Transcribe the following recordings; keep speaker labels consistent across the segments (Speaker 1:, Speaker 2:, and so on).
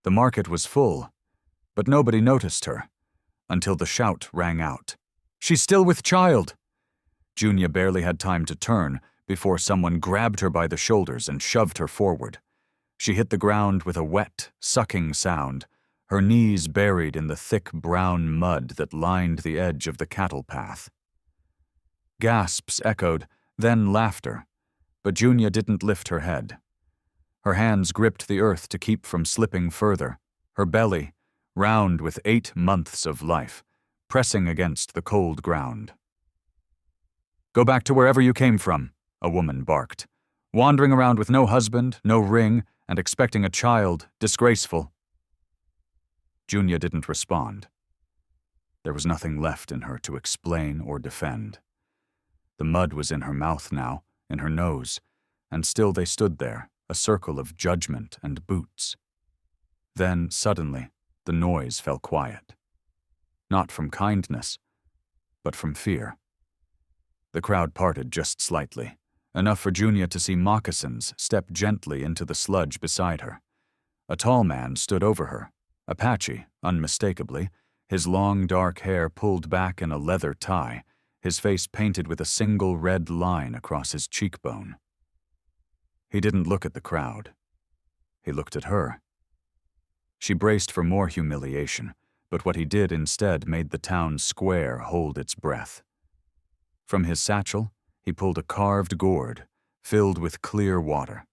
Speaker 1: The market was full, but nobody noticed her, until the shout rang out. "She's still with child!" Junia barely had time to turn before someone grabbed her by the shoulders and shoved her forward. She hit the ground with a wet, sucking sound, her knees buried in the thick brown mud that lined the edge of the cattle path. Gasps echoed, then laughter, but Junia didn't lift her head. Her hands gripped the earth to keep from slipping further, her belly, round with 8 months of life, pressing against the cold ground. "Go back to wherever you came from," a woman barked. "Wandering around with no husband, no ring, and expecting a child, disgraceful." Junia didn't respond. There was nothing left in her to explain or defend. The mud was in her mouth now, in her nose, and still they stood there, a circle of judgment and boots. Then, suddenly, the noise fell quiet. Not from kindness, but from fear. The crowd parted just slightly, enough for Junia to see moccasins step gently into the sludge beside her. A tall man stood over her, Apache, unmistakably, his long dark hair pulled back in a leather tie, his face painted with a single red line across his cheekbone. He didn't look at the crowd. He looked at her. She braced for more humiliation, but what he did instead made the town square hold its breath. From his satchel, he pulled a carved gourd filled with clear water.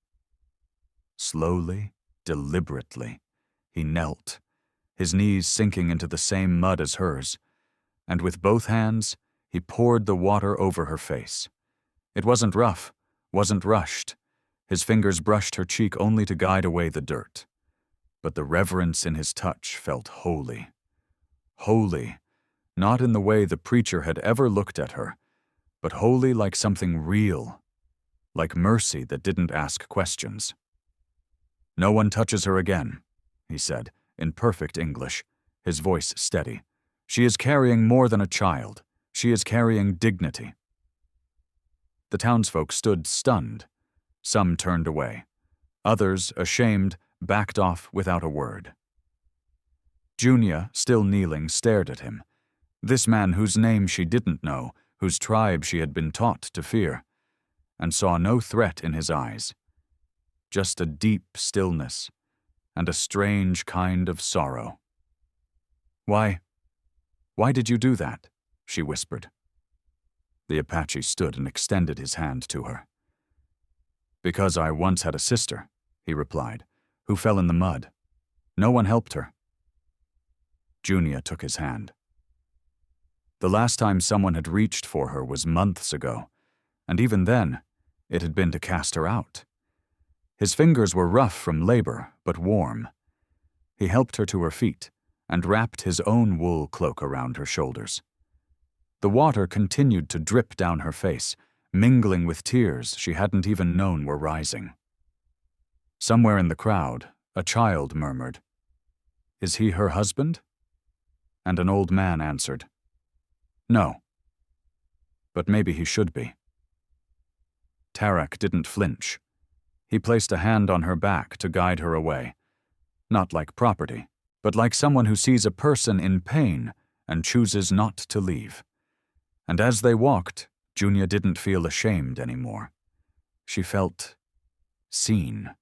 Speaker 1: Slowly, deliberately, he knelt, his knees sinking into the same mud as hers, and with both hands, he poured the water over her face. It wasn't rough, wasn't rushed. His fingers brushed her cheek only to guide away the dirt. But the reverence in his touch felt holy. Holy, not in the way the preacher had ever looked at her, but holy like something real, like mercy that didn't ask questions. "No one touches her again," he said, in perfect English, his voice steady. "She is carrying more than a child. She is carrying dignity." The townsfolk stood stunned. Some turned away. Others, ashamed, backed off without a word. Junia, still kneeling, stared at him. This man whose name she didn't know, whose tribe she had been taught to fear, and saw no threat in his eyes. Just a deep stillness and a strange kind of sorrow. Why did you do that?" she whispered. The Apache stood and extended his hand to her. "Because I once had a sister," he replied, "who fell in the mud. No one helped her." Junia took his hand. The last time someone had reached for her was months ago, and even then, it had been to cast her out. His fingers were rough from labor, but warm. He helped her to her feet and wrapped his own wool cloak around her shoulders. The water continued to drip down her face, mingling with tears she hadn't even known were rising. Somewhere in the crowd, a child murmured, "Is he her husband?" And an old man answered, "No. But maybe he should be." Tarek didn't flinch. He placed a hand on her back to guide her away, not like property, but like someone who sees a person in pain and chooses not to leave. And as they walked, Junia didn't feel ashamed anymore. She felt seen.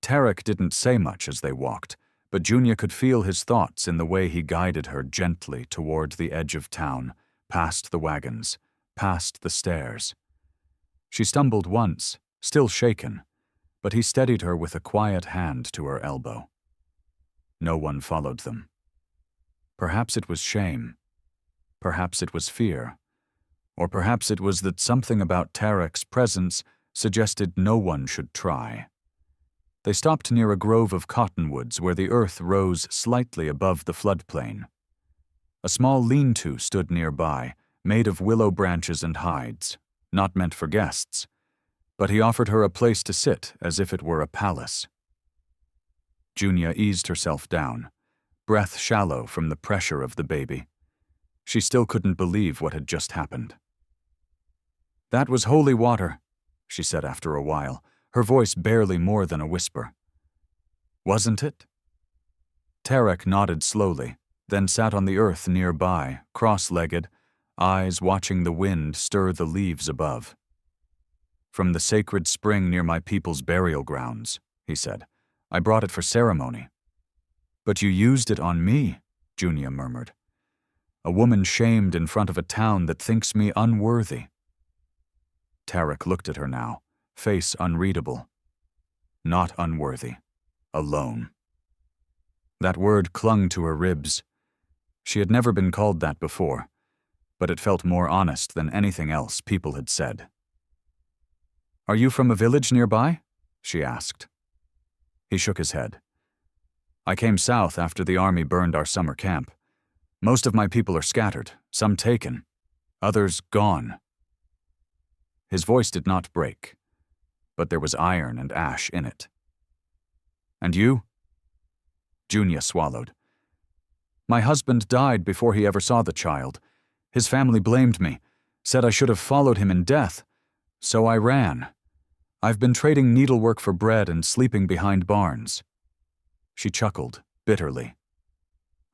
Speaker 1: Tarek didn't say much as they walked, but Junia could feel his thoughts in the way he guided her gently toward the edge of town, past the wagons, past the stairs. She stumbled once, still shaken, but he steadied her with a quiet hand to her elbow. No one followed them. Perhaps it was shame. Perhaps it was fear. Or perhaps it was that something about Tarek's presence suggested no one should try. They stopped near a grove of cottonwoods where the earth rose slightly above the floodplain. A small lean-to stood nearby, made of willow branches and hides, not meant for guests, but he offered her a place to sit as if it were a palace. Junia eased herself down, breath shallow from the pressure of the baby. She still couldn't believe what had just happened. "That was holy water," she said after a while, her voice barely more than a whisper. "Wasn't it?" Tarek nodded slowly, then sat on the earth nearby, cross-legged, eyes watching the wind stir the leaves above. "From the sacred spring near my people's burial grounds," he said. "I brought it for ceremony." "But you used it on me," Junia murmured. "A woman shamed in front of a town that thinks me unworthy." Tarek looked at her now, face unreadable. Not unworthy. Alone. That word clung to her ribs. She had never been called that before, but it felt more honest than anything else people had said. "Are you from a village nearby?" she asked. He shook his head. "I came south after the army burned our summer camp. Most of my people are scattered, some taken, others gone." His voice did not break, but there was iron and ash in it. "And you?" Junia swallowed. "My husband died before he ever saw the child. His family blamed me, said I should have followed him in death. So I ran. I've been trading needlework for bread and sleeping behind barns." She chuckled, bitterly.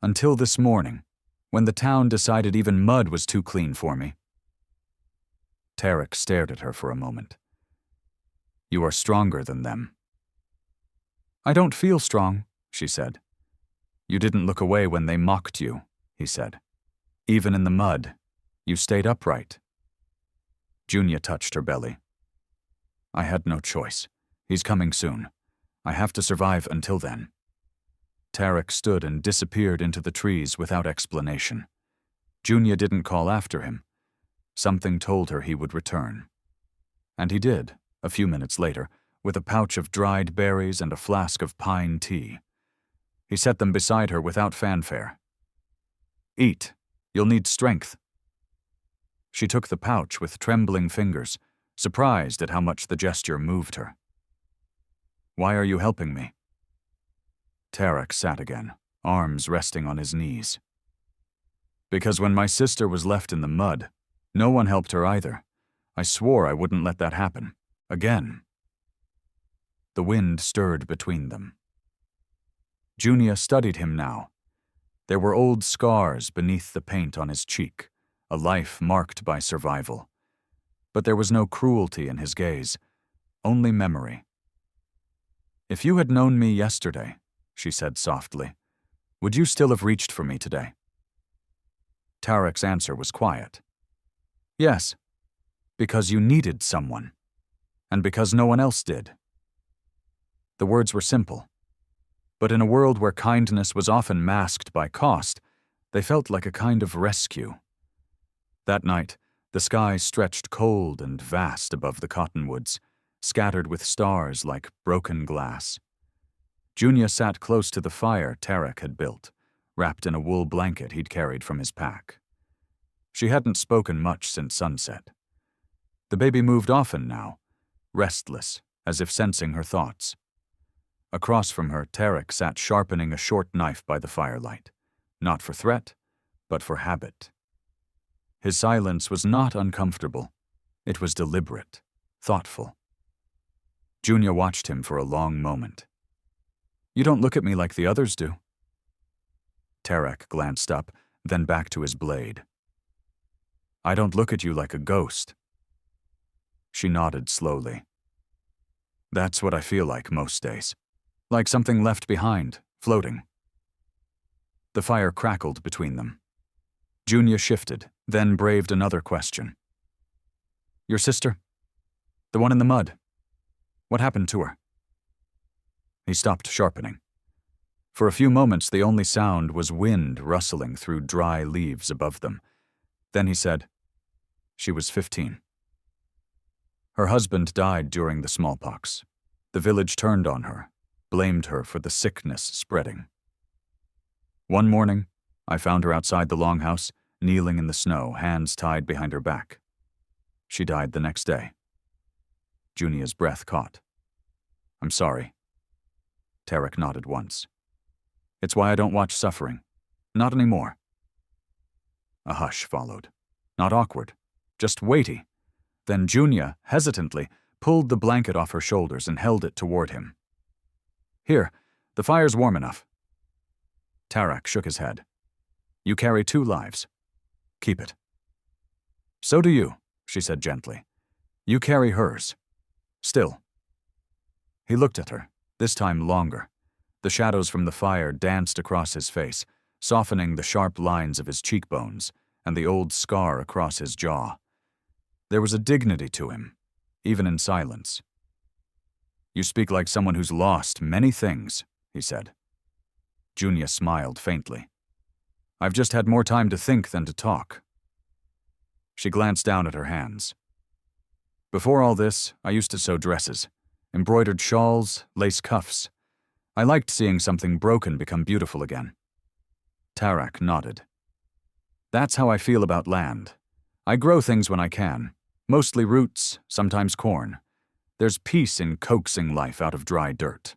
Speaker 1: "Until this morning, when the town decided even mud was too clean for me." Tarek stared at her for a moment. "You are stronger than them." "I don't feel strong," she said. "You didn't look away when they mocked you," he said. "Even in the mud, you stayed upright." Junia touched her belly. "I had no choice. He's coming soon. I have to survive until then." Tarek stood and disappeared into the trees without explanation. Junia didn't call after him. Something told her he would return. And he did, a few minutes later, with a pouch of dried berries and a flask of pine tea. He set them beside her without fanfare. "Eat. You'll need strength." She took the pouch with trembling fingers, surprised at how much the gesture moved her. "Why are you helping me?" Tarek sat again, arms resting on his knees. "Because when my sister was left in the mud, no one helped her either. I swore I wouldn't let that happen. Again." The wind stirred between them. Junia studied him now. There were old scars beneath the paint on his cheek, a life marked by survival. But there was no cruelty in his gaze, only memory. "If you had known me yesterday," she said softly, "would you still have reached for me today?" Tarek's answer was quiet. "Yes, because you needed someone, and because no one else did." The words were simple, but in a world where kindness was often masked by cost, they felt like a kind of rescue. That night, the sky stretched cold and vast above the cottonwoods, scattered with stars like broken glass. Junia sat close to the fire Tarek had built, wrapped in a wool blanket he'd carried from his pack. She hadn't spoken much since sunset. The baby moved often now, restless, as if sensing her thoughts. Across from her, Tarek sat sharpening a short knife by the firelight, not for threat, but for habit. His silence was not uncomfortable. It was deliberate, thoughtful. Junia watched him for a long moment. "You don't look at me like the others do." Tarek glanced up, then back to his blade. "I don't look at you like a ghost." She nodded slowly. "That's what I feel like most days. Like something left behind, floating." The fire crackled between them. Junia shifted, then braved another question. "Your sister? The one in the mud? What happened to her?" He stopped sharpening. For a few moments, the only sound was wind rustling through dry leaves above them. Then he said, "She was 15. Her husband died during the smallpox. The village turned on her, blamed her for the sickness spreading. One morning, I found her outside the longhouse, kneeling in the snow, hands tied behind her back. She died the next day." Junia's breath caught. "I'm sorry." Tarek nodded once. "It's why I don't watch suffering. Not anymore." A hush followed. Not awkward, just weighty. Then Junia, hesitantly, pulled the blanket off her shoulders and held it toward him. "Here, the fire's warm enough." Tarak shook his head. You carry 2 lives. Keep it. So do you, she said gently. You carry hers. Still. He looked at her, this time longer. The shadows from the fire danced across his face, softening the sharp lines of his cheekbones and the old scar across his jaw. There was a dignity to him, even in silence. You speak like someone who's lost many things, he said. Junia smiled faintly. I've just had more time to think than to talk. She glanced down at her hands. Before all this, I used to sew dresses, embroidered shawls, lace cuffs. I liked seeing something broken become beautiful again. Tarak nodded. That's how I feel about land. I grow things when I can, mostly roots, sometimes corn. There's peace in coaxing life out of dry dirt.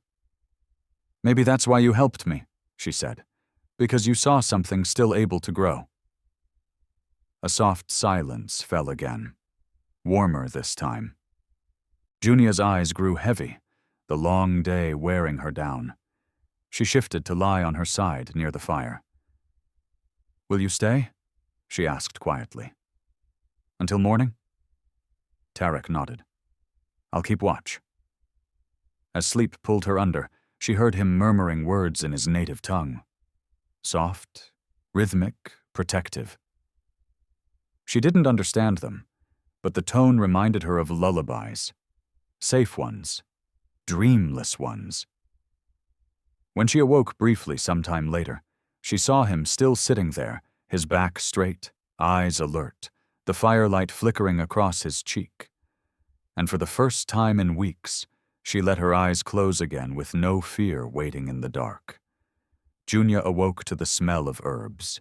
Speaker 1: Maybe that's why you helped me, she said, because you saw something still able to grow. A soft silence fell again, warmer this time. Junia's eyes grew heavy, the long day wearing her down. She shifted to lie on her side near the fire. Will you stay? She asked quietly. Until morning? Tarak nodded. I'll keep watch. As sleep pulled her under, she heard him murmuring words in his native tongue. Soft, rhythmic, protective. She didn't understand them, but the tone reminded her of lullabies. Safe ones, dreamless ones. When she awoke briefly sometime later, she saw him still sitting there, his back straight, eyes alert, the firelight flickering across his cheek. And for the first time in weeks, she let her eyes close again with no fear waiting in the dark. Junia awoke to the smell of herbs,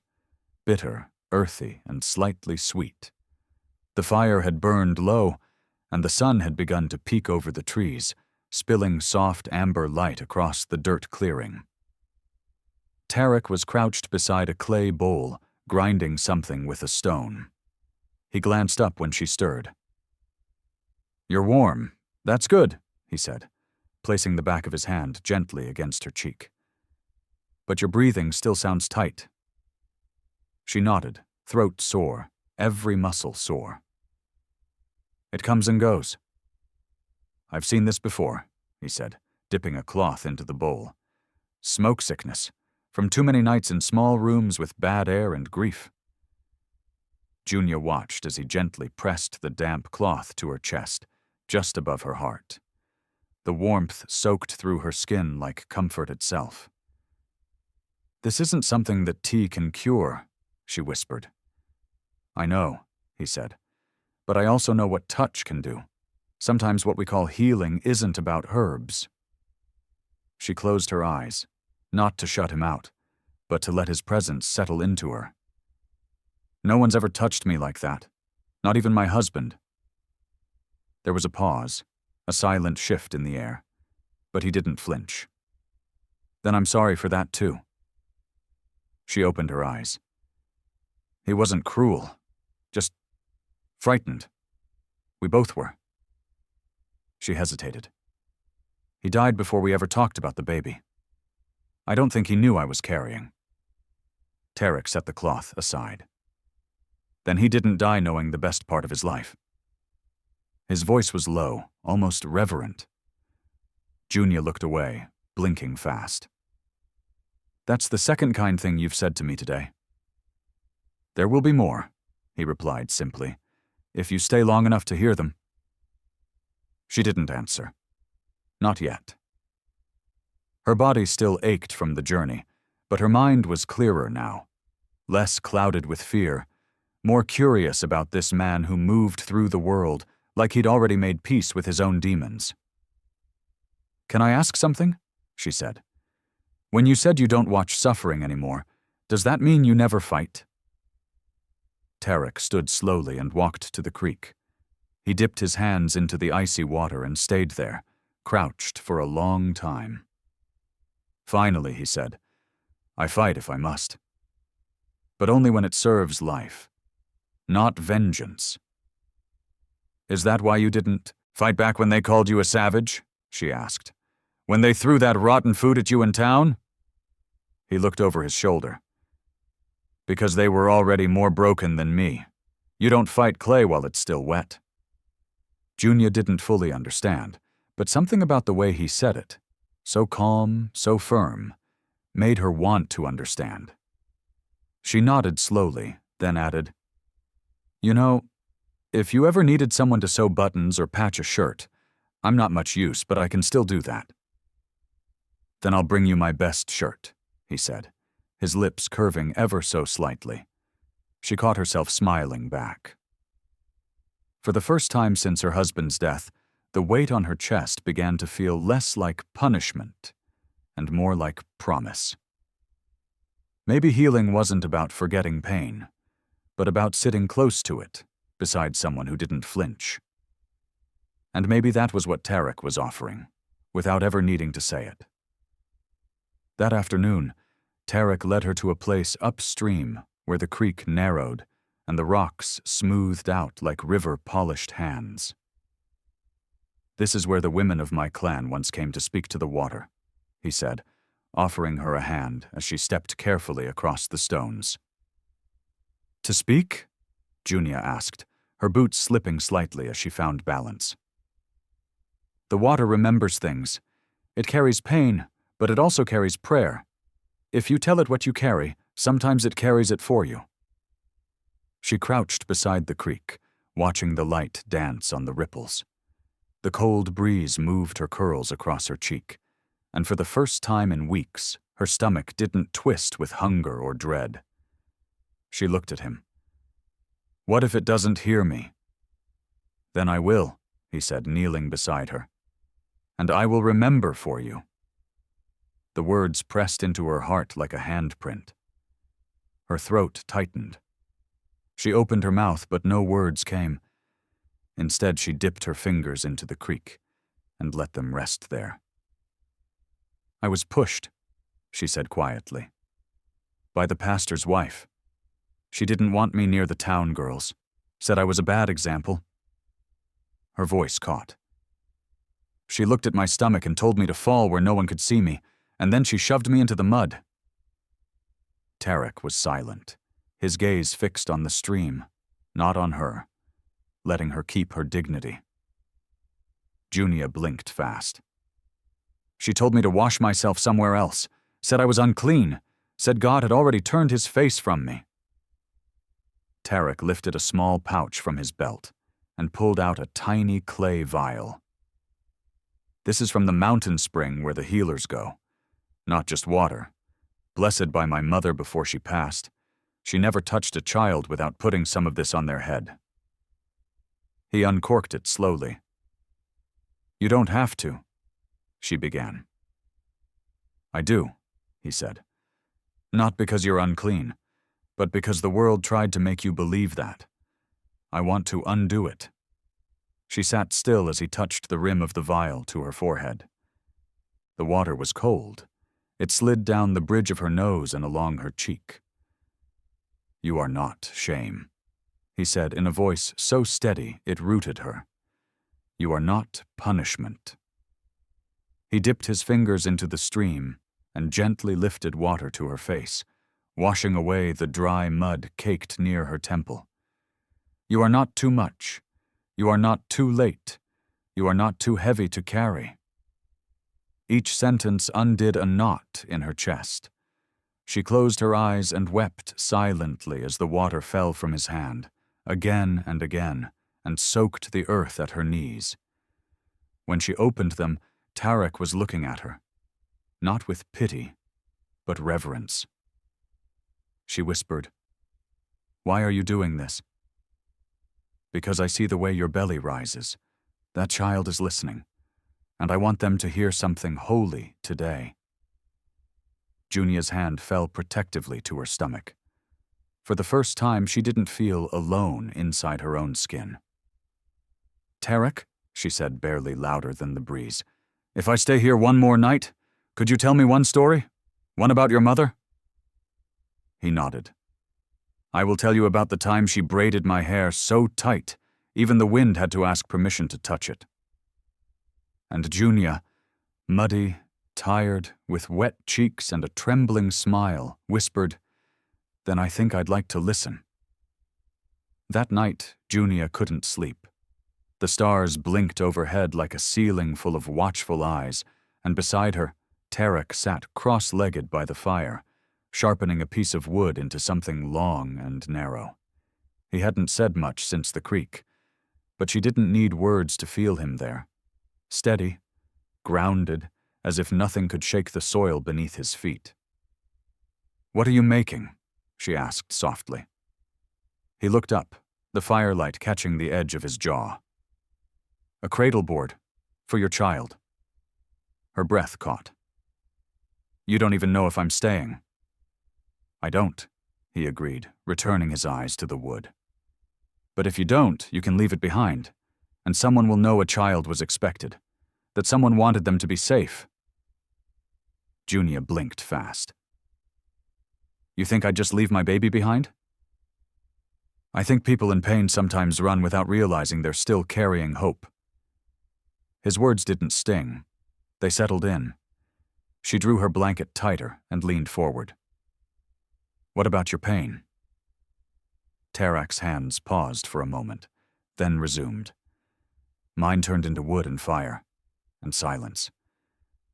Speaker 1: bitter, earthy, and slightly sweet. The fire had burned low, and the sun had begun to peek over the trees, spilling soft amber light across the dirt clearing. Tarak was crouched beside a clay bowl, grinding something with a stone. He glanced up when she stirred. You're warm. That's good, he said, placing the back of his hand gently against her cheek. But your breathing still sounds tight. She nodded, throat sore, every muscle sore. It comes and goes. I've seen this before, he said, dipping a cloth into the bowl. Smoke sickness, from too many nights in small rooms with bad air and grief. Junia watched as he gently pressed the damp cloth to her chest, just above her heart. The warmth soaked through her skin like comfort itself. This isn't something that tea can cure, she whispered. I know, he said, but I also know what touch can do. Sometimes what we call healing isn't about herbs. She closed her eyes, not to shut him out, but to let his presence settle into her. No one's ever touched me like that, not even my husband. There was a pause, a silent shift in the air, but he didn't flinch. Then I'm sorry for that too. She opened her eyes. He wasn't cruel, just frightened. We both were. She hesitated. He died before we ever talked about the baby. I don't think he knew I was carrying. Tarak set the cloth aside. Then he didn't die knowing the best part of his life. His voice was low, almost reverent. Junia looked away, blinking fast. That's the second kind thing you've said to me today. There will be more, he replied simply, if you stay long enough to hear them. She didn't answer. Not yet. Her body still ached from the journey, but her mind was clearer now, less clouded with fear, more curious about this man who moved through the world like he'd already made peace with his own demons. Can I ask something? She said. When you said you don't watch suffering anymore, does that mean you never fight? Tarak stood slowly and walked to the creek. He dipped his hands into the icy water and stayed there, crouched for a long time. Finally, he said, I fight if I must. But only when it serves life, not vengeance. Is that why you didn't fight back when they called you a savage? She asked. When they threw that rotten food at you in town? He looked over his shoulder. Because they were already more broken than me. You don't fight clay while it's still wet. Junia didn't fully understand, but something about the way he said it, so calm, so firm, made her want to understand. She nodded slowly, then added, You know, if you ever needed someone to sew buttons or patch a shirt, I'm not much use, but I can still do that. Then I'll bring you my best shirt, he said, his lips curving ever so slightly. She caught herself smiling back. For the first time since her husband's death, the weight on her chest began to feel less like punishment and more like promise. Maybe healing wasn't about forgetting pain, but about sitting close to it, beside someone who didn't flinch. And maybe that was what Tarek was offering, without ever needing to say it. That afternoon, Tarek led her to a place upstream where the creek narrowed and the rocks smoothed out like river-polished hands. This is where the women of my clan once came to speak to the water, he said, offering her a hand as she stepped carefully across the stones. To speak? Junia asked, her boots slipping slightly as she found balance. The water remembers things. It carries pain, but it also carries prayer. If you tell it what you carry, sometimes it carries it for you. She crouched beside the creek, watching the light dance on the ripples. The cold breeze moved her curls across her cheek, and for the first time in weeks, her stomach didn't twist with hunger or dread. She looked at him. What if it doesn't hear me? Then I will, he said, kneeling beside her. And I will remember for you. The words pressed into her heart like a handprint. Her throat tightened. She opened her mouth, but no words came. Instead, she dipped her fingers into the creek and let them rest there. I was pushed, she said quietly, by the pastor's wife. She didn't want me near the town girls, said I was a bad example. Her voice caught. She looked at my stomach and told me to fall where no one could see me, and then she shoved me into the mud. Tarek was silent, his gaze fixed on the stream, not on her, letting her keep her dignity. Junia blinked fast. She told me to wash myself somewhere else, said I was unclean, said God had already turned his face from me. Tarek lifted a small pouch from his belt and pulled out a tiny clay vial. This is from the mountain spring where the healers go. Not just water. Blessed by my mother before she passed, she never touched a child without putting some of this on their head. He uncorked it slowly. You don't have to, she began. I do, he said. Not because you're unclean, but because the world tried to make you believe that. I want to undo it. She sat still as he touched the rim of the vial to her forehead. The water was cold. It slid down the bridge of her nose and along her cheek. You are not shame, he said in a voice so steady it rooted her. You are not punishment. He dipped his fingers into the stream and gently lifted water to her face, washing away the dry mud caked near her temple. You are not too much. You are not too late. You are not too heavy to carry. Each sentence undid a knot in her chest. She closed her eyes and wept silently as the water fell from his hand, again and again, and soaked the earth at her knees. When she opened them, Tarek was looking at her, not with pity, but reverence. She whispered, Why are you doing this? Because I see the way your belly rises. That child is listening, and I want them to hear something holy today. Junia's hand fell protectively to her stomach. For the first time, she didn't feel alone inside her own skin. Tarek, she said barely louder than the breeze, if I stay here one more night, could you tell me one story? One about your mother? He nodded. I will tell you about the time she braided my hair so tight, even the wind had to ask permission to touch it. And Junia, muddy, tired, with wet cheeks and a trembling smile, whispered, "Then I think I'd like to listen." That night, Junia couldn't sleep. The stars blinked overhead like a ceiling full of watchful eyes, and beside her, Tarek sat cross-legged by the fire, sharpening a piece of wood into something long and narrow. He hadn't said much since the creek, but she didn't need words to feel him there. Steady, grounded, as if nothing could shake the soil beneath his feet. "What are you making?" she asked softly. He looked up, the firelight catching the edge of his jaw. "A cradle board, for your child." Her breath caught. "You don't even know if I'm staying." "I don't," he agreed, returning his eyes to the wood. "But if you don't, you can leave it behind, and someone will know a child was expected, that someone wanted them to be safe." Junia blinked fast. "You think I'd just leave my baby behind?" "I think people in pain sometimes run without realizing they're still carrying hope." His words didn't sting. They settled in. She drew her blanket tighter and leaned forward. "What about your pain?" Tarek's hands paused for a moment, then resumed. Mine turned into wood and fire, and silence.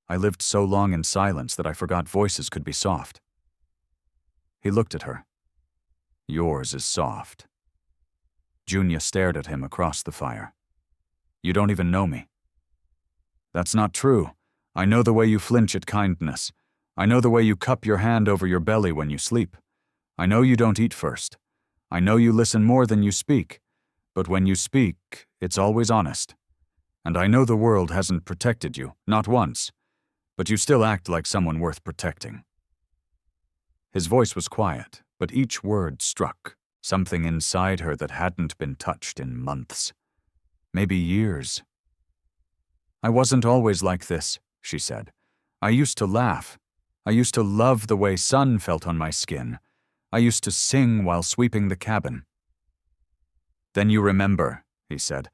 Speaker 1: I lived so long in silence that I forgot voices could be soft. He looked at her. "Yours is soft." Junia stared at him across the fire. "You don't even know me." "That's not true. I know the way you flinch at kindness. I know the way you cup your hand over your belly when you sleep. I know you don't eat first. I know you listen more than you speak. But when you speak, it's always honest. And I know the world hasn't protected you, not once. But you still act like someone worth protecting." His voice was quiet, but each word struck, something inside her that hadn't been touched in months. Maybe years. "I wasn't always like this," she said. "I used to laugh. I used to love the way sun felt on my skin. I used to sing while sweeping the cabin." "Then you remember," he said,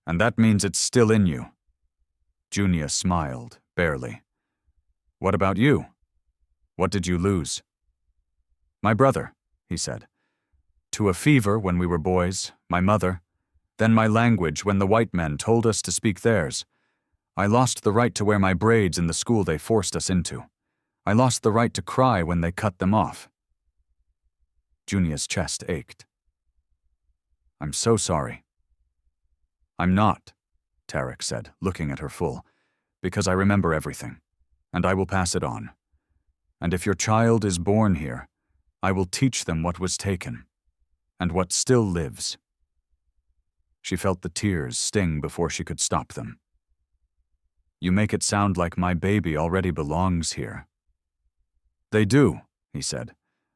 Speaker 1: "and that means it's still in you." Junia smiled, barely. "What about you? What did you lose?" "My brother," he said. "To a fever when we were boys, my mother, then my language when the white men told us to speak theirs. I lost the right to wear my braids in the school they forced us into. I lost the right to cry when they cut them off." Junia's chest ached. "I'm so sorry." "I'm not," Tarek said, looking at her full, "because I remember everything, and I will pass it on. And if your child is born here, I will teach them what was taken, and what still lives." She felt the tears sting before she could stop them. "You make it sound like my baby already belongs here." "They do," he said,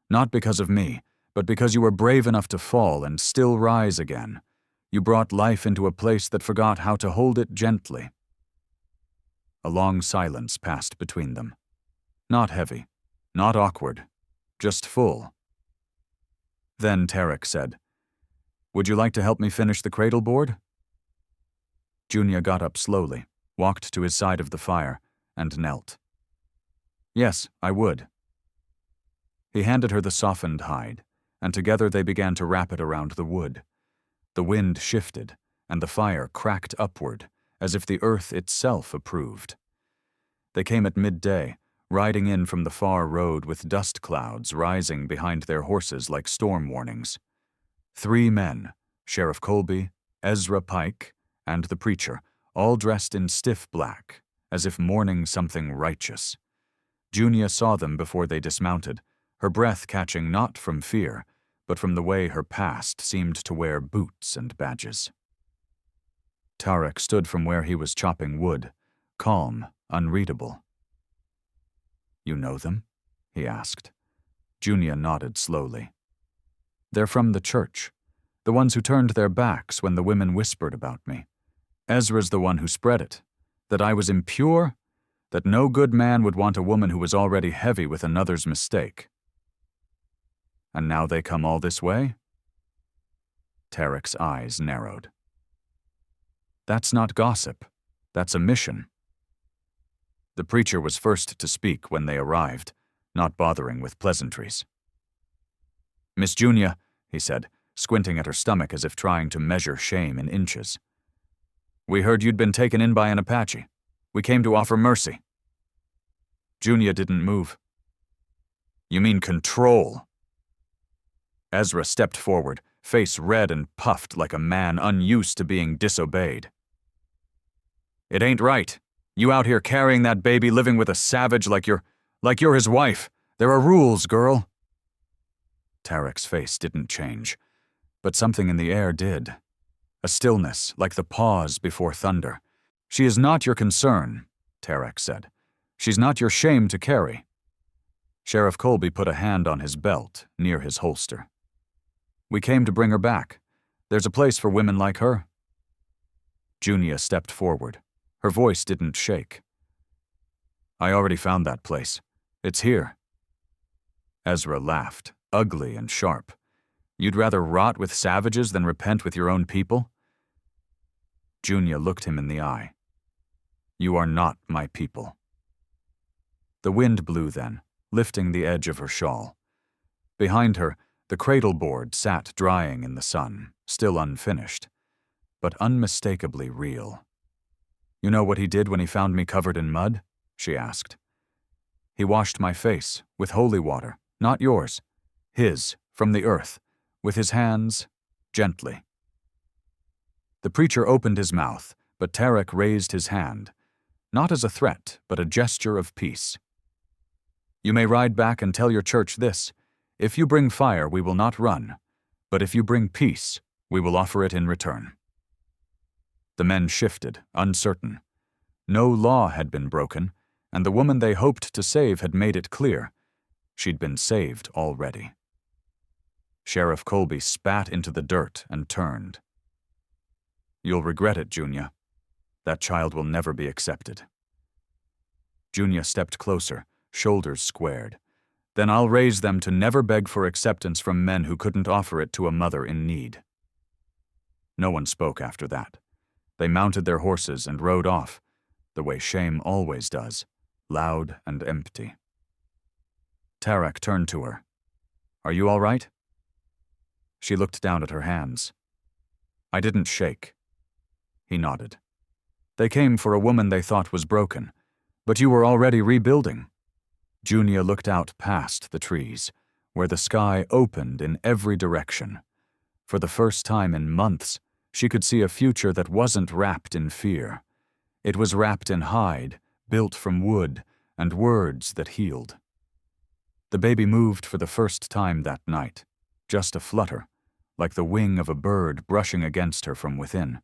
Speaker 1: "not because of me, but because you were brave enough to fall and still rise again. You brought life into a place that forgot how to hold it gently." A long silence passed between them. Not heavy, not awkward, just full. Then Tarek said, "Would you like to help me finish the cradle board?" Junia got up slowly, walked to his side of the fire, and knelt. "Yes, I would." He handed her the softened hide, and together they began to wrap it around the wood. The wind shifted, and the fire cracked upward, as if the earth itself approved. They came at midday, riding in from the far road with dust clouds rising behind their horses like storm warnings. 3 men, Sheriff Colby, Ezra Pike, and the preacher, all dressed in stiff black, as if mourning something righteous. Junia saw them before they dismounted, her breath catching not from fear, but from the way her past seemed to wear boots and badges. Tarek stood from where he was chopping wood, calm, unreadable. "You know them?" he asked. Junia nodded slowly. "They're from the church, the ones who turned their backs when the women whispered about me. Ezra's the one who spread it, that I was impure, that no good man would want a woman who was already heavy with another's mistake. And now they come all this way?" Tarek's eyes narrowed. "That's not gossip. That's a mission." The preacher was first to speak when they arrived, not bothering with pleasantries. "Miss Junia," he said, squinting at her stomach as if trying to measure shame in inches. "We heard you'd been taken in by an Apache. We came to offer mercy." Junia didn't move. "You mean control?" Ezra stepped forward, face red and puffed like a man unused to being disobeyed. "It ain't right. You out here carrying that baby, living with a savage like you're his wife. There are rules, girl." Tarek's face didn't change, but something in the air did. A stillness, like the pause before thunder. "She is not your concern," Tarek said. "She's not your shame to carry." Sheriff Colby put a hand on his belt, near his holster. "We came to bring her back. There's a place for women like her." Junia stepped forward. Her voice didn't shake. "I already found that place. It's here." Ezra laughed, ugly and sharp. "You'd rather rot with savages than repent with your own people?" Junia looked him in the eye. "You are not my people." The wind blew then, lifting the edge of her shawl. Behind her, the cradle board sat drying in the sun, still unfinished, but unmistakably real. "You know what he did when he found me covered in mud?" she asked. "He washed my face with holy water, not yours, his, from the earth, with his hands, gently." The preacher opened his mouth, but Tarek raised his hand, not as a threat, but a gesture of peace. "You may ride back and tell your church this: if you bring fire, we will not run, but if you bring peace, we will offer it in return." The men shifted, uncertain. No law had been broken, and the woman they hoped to save had made it clear. She'd been saved already. Sheriff Colby spat into the dirt and turned. "You'll regret it, Junia. That child will never be accepted." Junia stepped closer, shoulders squared. "Then I'll raise them to never beg for acceptance from men who couldn't offer it to a mother in need." No one spoke after that. They mounted their horses and rode off, the way shame always does, loud and empty. Tarek turned to her. "Are you all right?" She looked down at her hands. "I didn't shake." He nodded. "They came for a woman they thought was broken, but you were already rebuilding." Junia looked out past the trees, where the sky opened in every direction. For the first time in months, she could see a future that wasn't wrapped in fear. It was wrapped in hide, built from wood, and words that healed. The baby moved for the first time that night, just a flutter, like the wing of a bird brushing against her from within.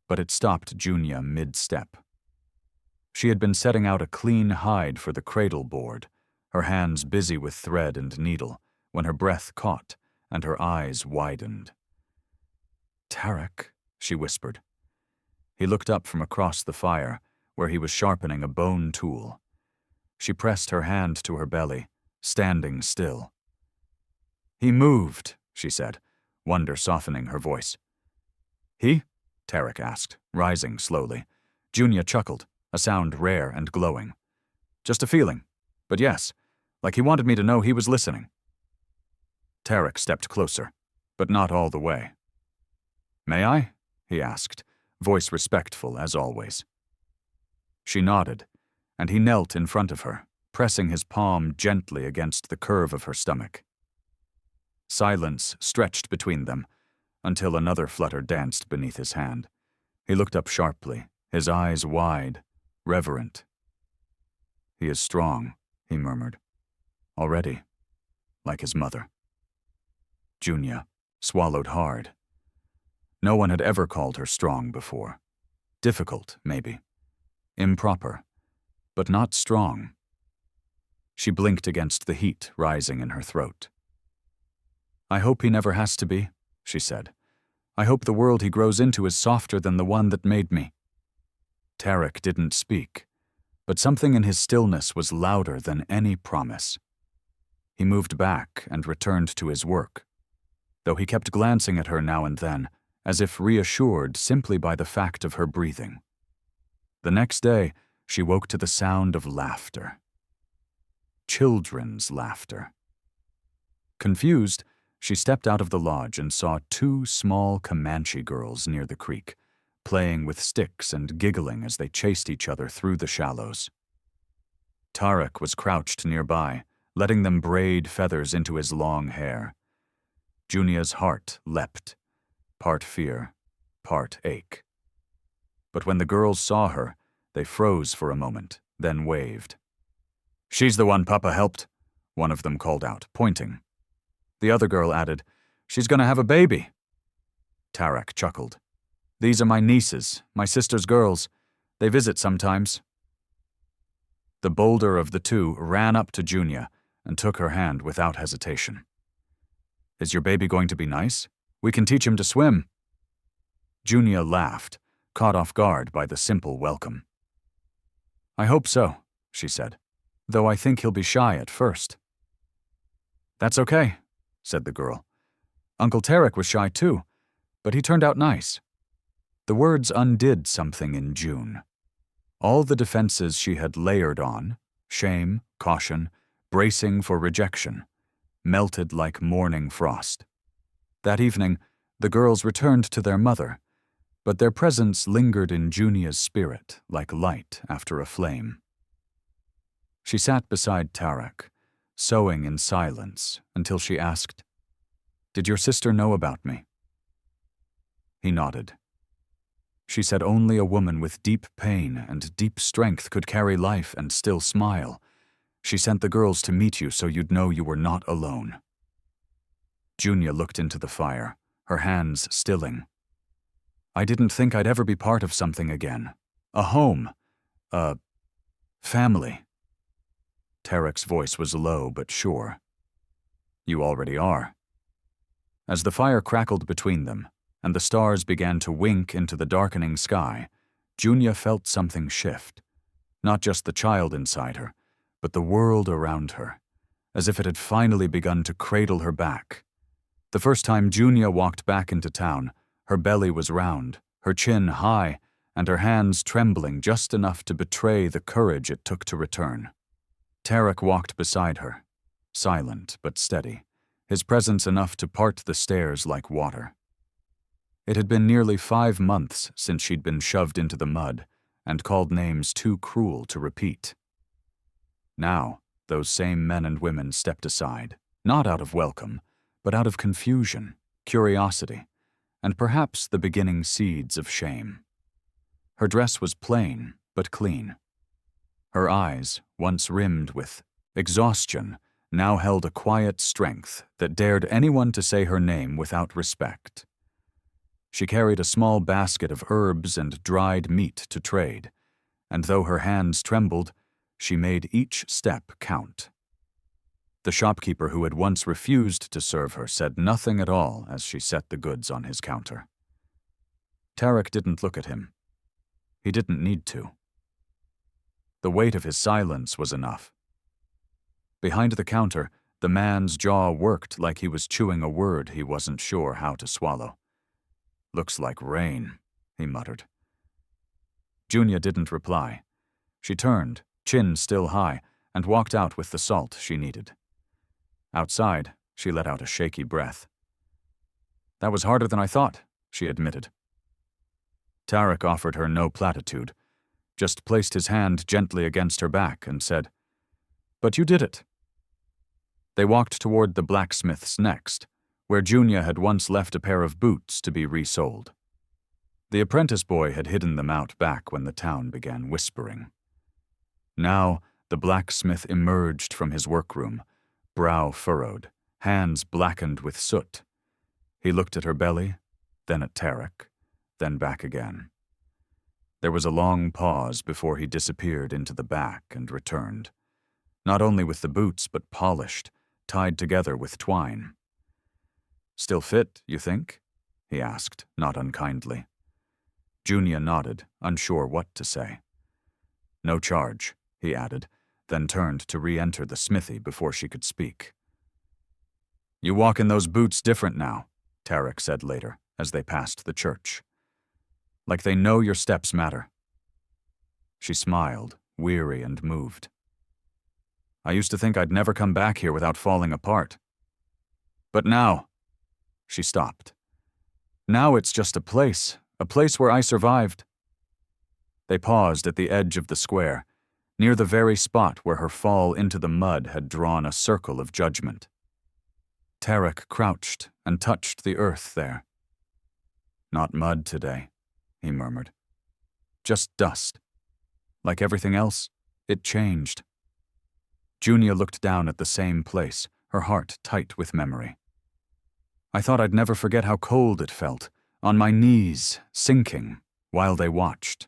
Speaker 1: But it stopped Junia mid-step. She had been setting out a clean hide for the cradle board, her hands busy with thread and needle, when her breath caught and her eyes widened. "Tarek," she whispered. He looked up from across the fire, where he was sharpening a bone tool. She pressed her hand to her belly, standing still. "He moved," she said, wonder softening her voice. "He?" Tarek asked, rising slowly. Junia chuckled, a sound rare and glowing. "Just a feeling, but yes, like he wanted me to know he was listening." Tarek stepped closer, but not all the way. "May I?" he asked, voice respectful as always. She nodded, and he knelt in front of her, pressing his palm gently against the curve of her stomach. Silence stretched between them, until another flutter danced beneath his hand. He looked up sharply, his eyes wide, reverent. "He is strong," he murmured. "Already, like his mother." Junia swallowed hard. No one had ever called her strong before. Difficult, maybe. Improper, but not strong. She blinked against the heat rising in her throat. "I hope he never has to be," she said. "I hope the world he grows into is softer than the one that made me." Tarek didn't speak, but something in his stillness was louder than any promise. He moved back and returned to his work, though he kept glancing at her now and then, as if reassured simply by the fact of her breathing. The next day, she woke to the sound of laughter. Children's laughter. Confused, she stepped out of the lodge and saw two small Comanche girls near the creek, playing with sticks and giggling as they chased each other through the shallows. Tarek was crouched nearby, letting them braid feathers into his long hair. Junia's heart leapt, part fear, part ache. But when the girls saw her, they froze for a moment, then waved. "She's the one Papa helped," one of them called out, pointing. The other girl added, "She's gonna have a baby." Tarek chuckled. "These are my nieces, my sister's girls. They visit sometimes." The bolder of the two ran up to Junia and took her hand without hesitation. "Is your baby going to be nice? We can teach him to swim." Junia laughed, caught off guard by the simple welcome. "I hope so," she said, "though I think he'll be shy at first." "That's okay," said the girl. "Uncle Tarek was shy too, but he turned out nice." The words undid something in June. All the defenses she had layered on, shame, caution, bracing for rejection, melted like morning frost. That evening, the girls returned to their mother, but their presence lingered in Junia's spirit like light after a flame. She sat beside Tarek, sewing in silence until she asked, "Did your sister know about me?" He nodded. She said only a woman with deep pain and deep strength could carry life and still smile. She sent the girls to meet you so you'd know you were not alone. Junia looked into the fire, her hands stilling. "I didn't think I'd ever be part of something again. A home. A family." Tarek's voice was low but sure. "You already are." As the fire crackled between them, and the stars began to wink into the darkening sky, Junia felt something shift. Not just the child inside her, but the world around her, as if it had finally begun to cradle her back. The first time Junia walked back into town, her belly was round, her chin high, and her hands trembling just enough to betray the courage it took to return. Tarek walked beside her, silent but steady, his presence enough to part the stairs like water. It had been nearly 5 months since she'd been shoved into the mud and called names too cruel to repeat. Now, those same men and women stepped aside, not out of welcome, but out of confusion, curiosity, and perhaps the beginning seeds of shame. Her dress was plain but clean. Her eyes, once rimmed with exhaustion, now held a quiet strength that dared anyone to say her name without respect. She carried a small basket of herbs and dried meat to trade, and though her hands trembled, she made each step count. The shopkeeper who had once refused to serve her said nothing at all as she set the goods on his counter. Tarek didn't look at him. He didn't need to. The weight of his silence was enough. Behind the counter, the man's jaw worked like he was chewing a word he wasn't sure how to swallow. "Looks like rain," he muttered. Junia didn't reply. She turned, chin still high, and walked out with the salt she needed. Outside, she let out a shaky breath. "That was harder than I thought," she admitted. Tarek offered her no platitude, just placed his hand gently against her back and said, "But you did it." They walked toward the blacksmith's next, where Junia had once left a pair of boots to be resold. The apprentice boy had hidden them out back when the town began whispering. Now, the blacksmith emerged from his workroom, brow furrowed, hands blackened with soot. He looked at her belly, then at Tarek, then back again. There was a long pause before he disappeared into the back and returned, not only with the boots but polished, tied together with twine. "Still fit, you think?" he asked, not unkindly. Junia nodded, unsure what to say. "No charge," he added, then turned to re-enter the smithy before she could speak. "You walk in those boots different now," Tarek said later, as they passed the church. "Like they know your steps matter." She smiled, weary and moved. I used to think I'd never come back here without falling apart. But now, she stopped. Now it's just a place where I survived. They paused at the edge of the square, near the very spot where her fall into the mud had drawn a circle of judgment. Tarek crouched and touched the earth there. Not mud today, he murmured. Just dust. Like everything else, it changed. Junia looked down at the same place, her heart tight with memory. I thought I'd never forget how cold it felt, on my knees, sinking, while they watched.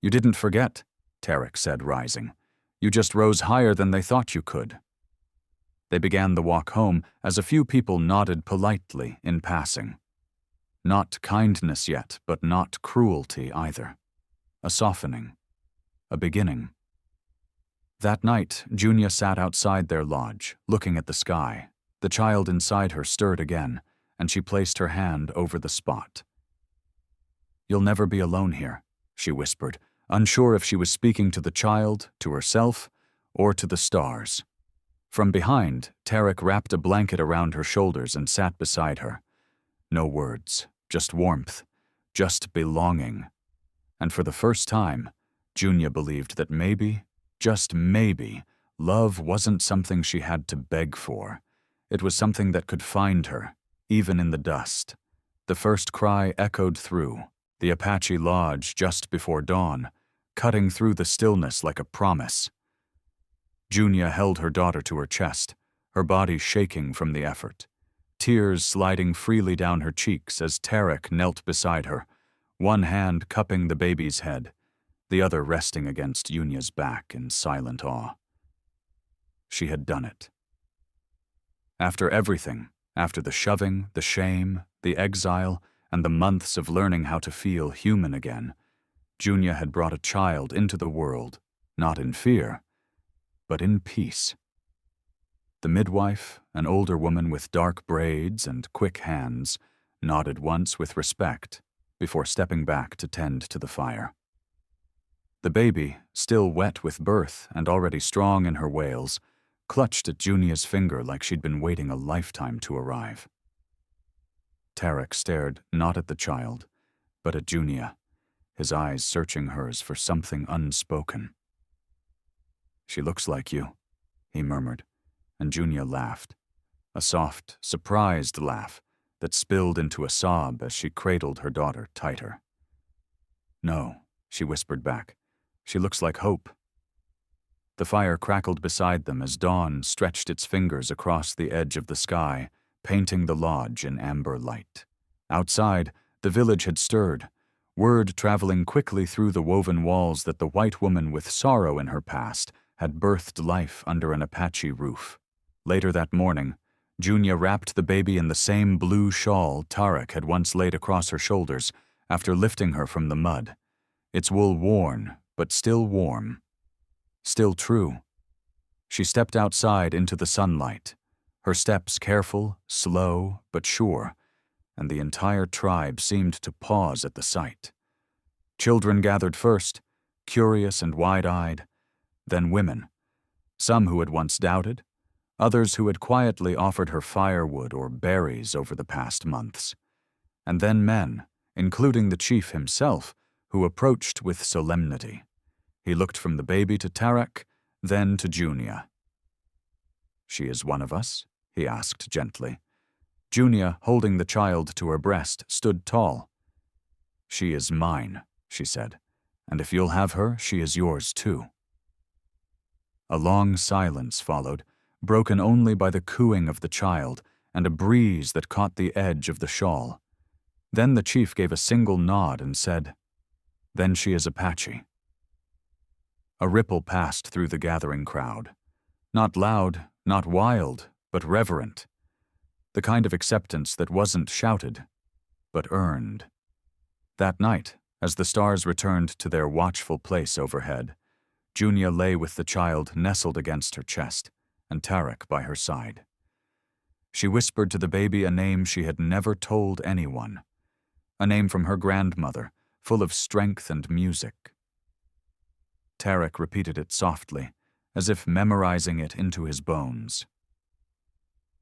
Speaker 1: You didn't forget, Tarek said, rising. You just rose higher than they thought you could. They began the walk home as a few people nodded politely in passing. Not kindness yet, but not cruelty either. A softening. A beginning. That night, Junia sat outside their lodge, looking at the sky. The child inside her stirred again, and she placed her hand over the spot. You'll never be alone here, she whispered, unsure if she was speaking to the child, to herself, or to the stars. From behind, Tarek wrapped a blanket around her shoulders and sat beside her. No words, just warmth, just belonging. And for the first time, Junia believed that maybe, just maybe, love wasn't something she had to beg for. It was something that could find her, even in the dust. The first cry echoed through, the Apache lodge just before dawn, cutting through the stillness like a promise. Junia held her daughter to her chest, her body shaking from the effort, tears sliding freely down her cheeks as Tarek knelt beside her, one hand cupping the baby's head, the other resting against Junia's back in silent awe. She had done it. After everything, after the shoving, the shame, the exile, and the months of learning how to feel human again, Junia had brought a child into the world, not in fear, but in peace. The midwife, an older woman with dark braids and quick hands, nodded once with respect before stepping back to tend to the fire. The baby, still wet with birth and already strong in her wails, clutched at Junia's finger like she'd been waiting a lifetime to arrive. Tarek stared not at the child, but at Junia, his eyes searching hers for something unspoken. She looks like you, he murmured, and Junia laughed, a soft, surprised laugh that spilled into a sob as she cradled her daughter tighter. No, she whispered back. She looks like hope. The fire crackled beside them as dawn stretched its fingers across the edge of the sky, painting the lodge in amber light. Outside, the village had stirred, word traveling quickly through the woven walls that the white woman with sorrow in her past had birthed life under an Apache roof. Later that morning, Junia wrapped the baby in the same blue shawl Tarek had once laid across her shoulders after lifting her from the mud, its wool worn, but still warm. Still true. She stepped outside into the sunlight, her steps careful, slow, but sure, and the entire tribe seemed to pause at the sight. Children gathered first, curious and wide-eyed, then women, some who had once doubted, others who had quietly offered her firewood or berries over the past months, and then men, including the chief himself, who approached with solemnity. He looked from the baby to Tarek, then to Junia. She is one of us? He asked gently. Junia, holding the child to her breast, stood tall. She is mine, she said, and if you'll have her, she is yours too. A long silence followed, broken only by the cooing of the child and a breeze that caught the edge of the shawl. Then the chief gave a single nod and said, "Then she is Apache." A ripple passed through the gathering crowd. Not loud, not wild, but reverent. The kind of acceptance that wasn't shouted, but earned. That night, as the stars returned to their watchful place overhead, Junia lay with the child nestled against her chest, and Tarek by her side. She whispered to the baby a name she had never told anyone, a name from her grandmother, full of strength and music. Tarek repeated it softly, as if memorizing it into his bones.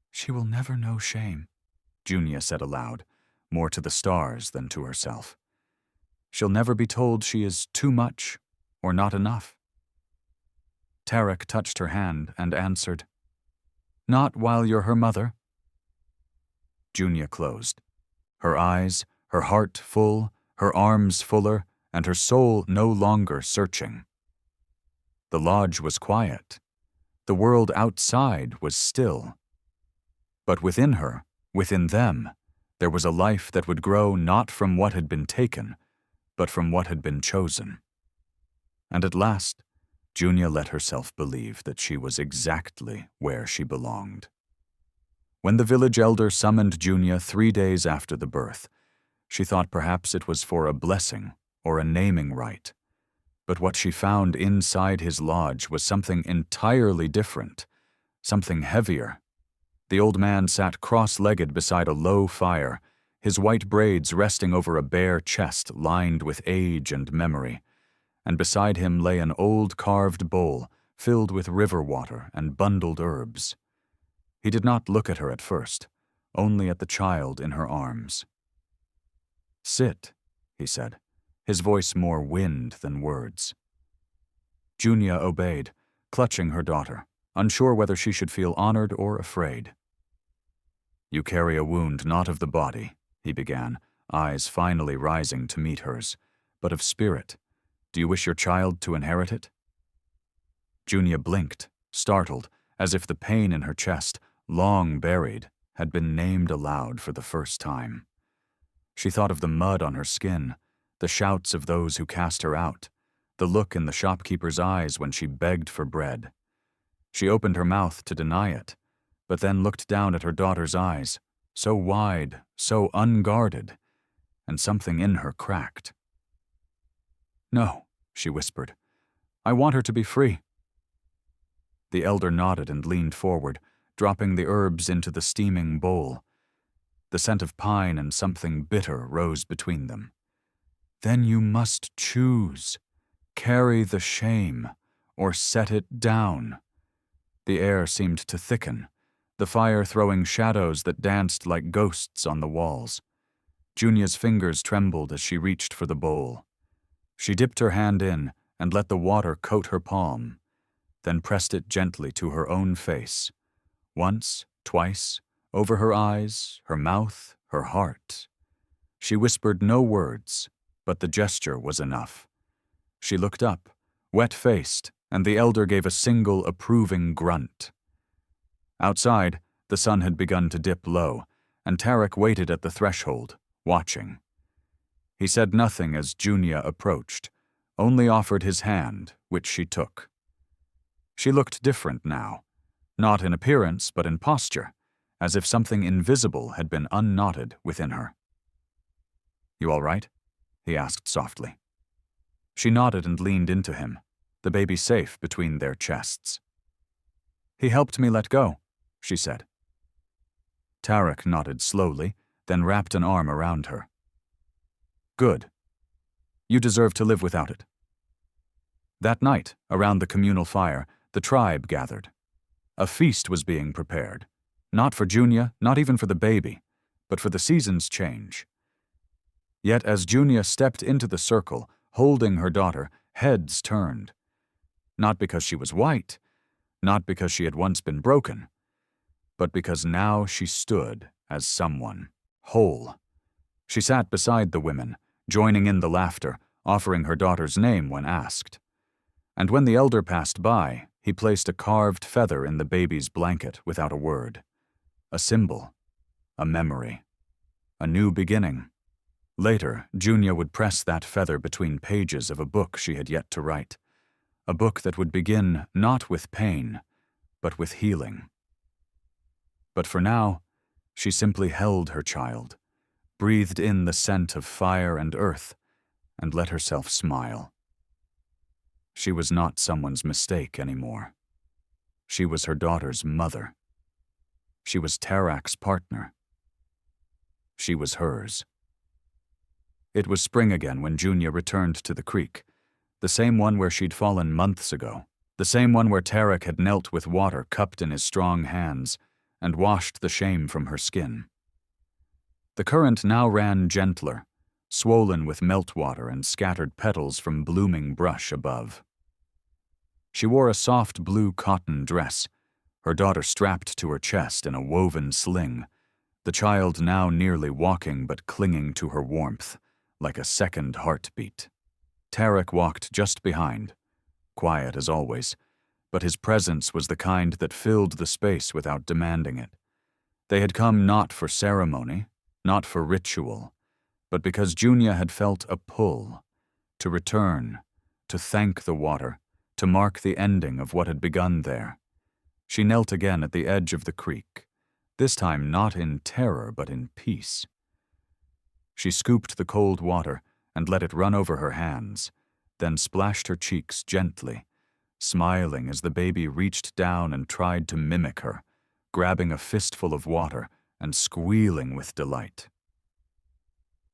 Speaker 1: "She will never know shame," Junia said aloud, more to the stars than to herself. "She'll never be told she is too much or not enough." Tarek touched her hand and answered, "Not while you're her mother." Junia closed. Her eyes, her heart full, her arms fuller, and her soul no longer searching. The lodge was quiet. The world outside was still. But within her, within them, there was a life that would grow not from what had been taken, but from what had been chosen. And at last, Junia let herself believe that she was exactly where she belonged. When the village elder summoned Junia 3 days after the birth, she thought perhaps it was for a blessing or a naming rite. But what she found inside his lodge was something entirely different, something heavier. The old man sat cross-legged beside a low fire, his white braids resting over a bare chest lined with age and memory, and beside him lay an old carved bowl filled with river water and bundled herbs. He did not look at her at first, only at the child in her arms. "Sit," he said, his voice more wind than words. Junia obeyed, clutching her daughter, unsure whether she should feel honored or afraid. "You carry a wound not of the body," he began, eyes finally rising to meet hers, "but of spirit. Do you wish your child to inherit it?" Junia blinked, startled, as if the pain in her chest, long buried, had been named aloud for the first time. She thought of the mud on her skin, the shouts of those who cast her out, the look in the shopkeeper's eyes when she begged for bread. She opened her mouth to deny it, but then looked down at her daughter's eyes, so wide, so unguarded, and something in her cracked. "No," she whispered. "I want her to be free." The elder nodded and leaned forward, dropping the herbs into the steaming bowl. The scent of pine and something bitter rose between them. "Then you must choose. Carry the shame, or set it down." The air seemed to thicken, the fire throwing shadows that danced like ghosts on the walls. Junia's fingers trembled as she reached for the bowl. She dipped her hand in and let the water coat her palm, then pressed it gently to her own face. Once, twice, over her eyes, her mouth, her heart. She whispered no words, but the gesture was enough. She looked up, wet-faced, and the elder gave a single approving grunt. Outside, the sun had begun to dip low, and Tarek waited at the threshold, watching. He said nothing as Junia approached, only offered his hand, which she took. She looked different now, not in appearance but in posture, as if something invisible had been unknotted within her. "You all right?" he asked softly. She nodded and leaned into him, the baby safe between their chests. "He helped me let go," she said. Tarek nodded slowly, then wrapped an arm around her. "Good. You deserve to live without it." That night, around the communal fire, the tribe gathered. A feast was being prepared, not for Junia, not even for the baby, but for the season's change. Yet as Junia stepped into the circle, holding her daughter, heads turned. Not because she was white, not because she had once been broken, but because now she stood as someone, whole. She sat beside the women, joining in the laughter, offering her daughter's name when asked. And when the elder passed by, he placed a carved feather in the baby's blanket without a word. A symbol, a memory, a new beginning. Later, Junia would press that feather between pages of a book she had yet to write, a book that would begin not with pain, but with healing. But for now, she simply held her child, breathed in the scent of fire and earth, and let herself smile. She was not someone's mistake anymore. She was her daughter's mother. She was Tarak's partner. She was hers. It was spring again when Junia returned to the creek. The same one where she'd fallen months ago. The same one where Tarek had knelt with water cupped in his strong hands and washed the shame from her skin. The current now ran gentler, swollen with meltwater and scattered petals from blooming brush above. She wore a soft blue cotton dress, her daughter strapped to her chest in a woven sling, the child now nearly walking but clinging to her warmth, like a second heartbeat. Tarek walked just behind, quiet as always, but his presence was the kind that filled the space without demanding it. They had come not for ceremony, not for ritual, but because Junia had felt a pull, to return, to thank the water, to mark the ending of what had begun there. She knelt again at the edge of the creek, this time not in terror but in peace. She scooped the cold water and let it run over her hands, then splashed her cheeks gently, smiling as the baby reached down and tried to mimic her, grabbing a fistful of water and squealing with delight.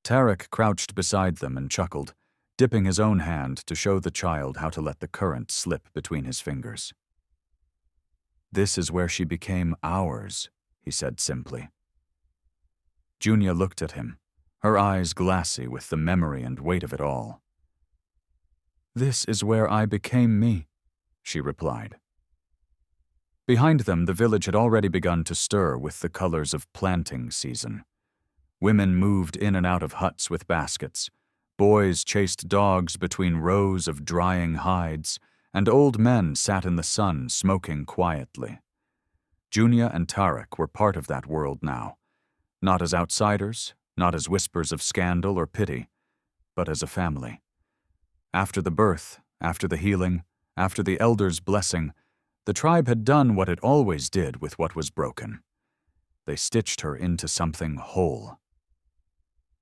Speaker 1: Tarek crouched beside them and chuckled, dipping his own hand to show the child how to let the current slip between his fingers. "This is where she became ours," he said simply. Junia looked at him, her eyes glassy with the memory and weight of it all. "This is where I became me," she replied. Behind them, the village had already begun to stir with the colors of planting season. Women moved in and out of huts with baskets. Boys chased dogs between rows of drying hides, and old men sat in the sun smoking quietly. Junia and Tarek were part of that world now, not as outsiders, not as whispers of scandal or pity, but as a family. After the birth, after the healing, after the elders' blessing, the tribe had done what it always did with what was broken. They stitched her into something whole.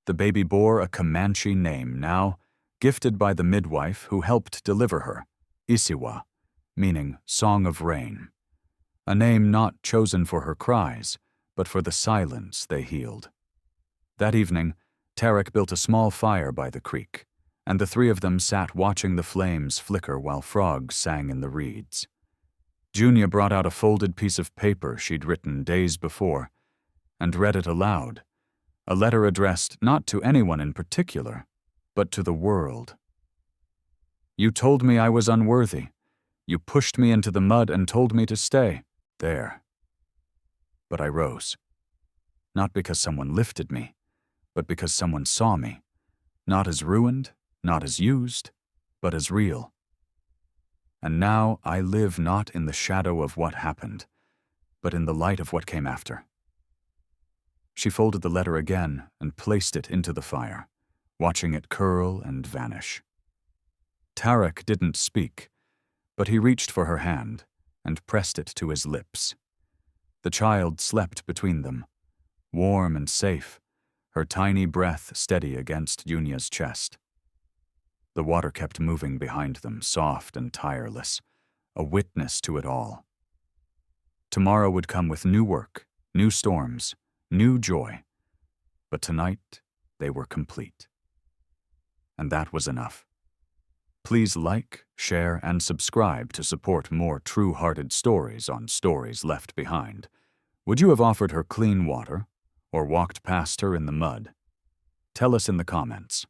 Speaker 1: The baby bore a Comanche name now, gifted by the midwife who helped deliver her, Isiwa, meaning Song of Rain. A name not chosen for her cries, but for the silence they healed. That evening, Tarek built a small fire by the creek, and the three of them sat watching the flames flicker while frogs sang in the reeds. Junia brought out a folded piece of paper she'd written days before, and read it aloud, a letter addressed not to anyone in particular, but to the world. "You told me I was unworthy. You pushed me into the mud and told me to stay there. But I rose. Not because someone lifted me, but because someone saw me, not as ruined, not as used, but as real. And now I live not in the shadow of what happened, but in the light of what came after." She folded the letter again and placed it into the fire, watching it curl and vanish. Tarek didn't speak, but he reached for her hand and pressed it to his lips. The child slept between them, warm and safe, her tiny breath steady against Junia's chest. The water kept moving behind them, soft and tireless, a witness to it all. Tomorrow would come with new work, new storms, new joy, but tonight they were complete. And that was enough. Please like, share, and subscribe to support more true-hearted stories on Stories Left Behind. Would you have offered her clean water, or walked past her in the mud? Tell us in the comments.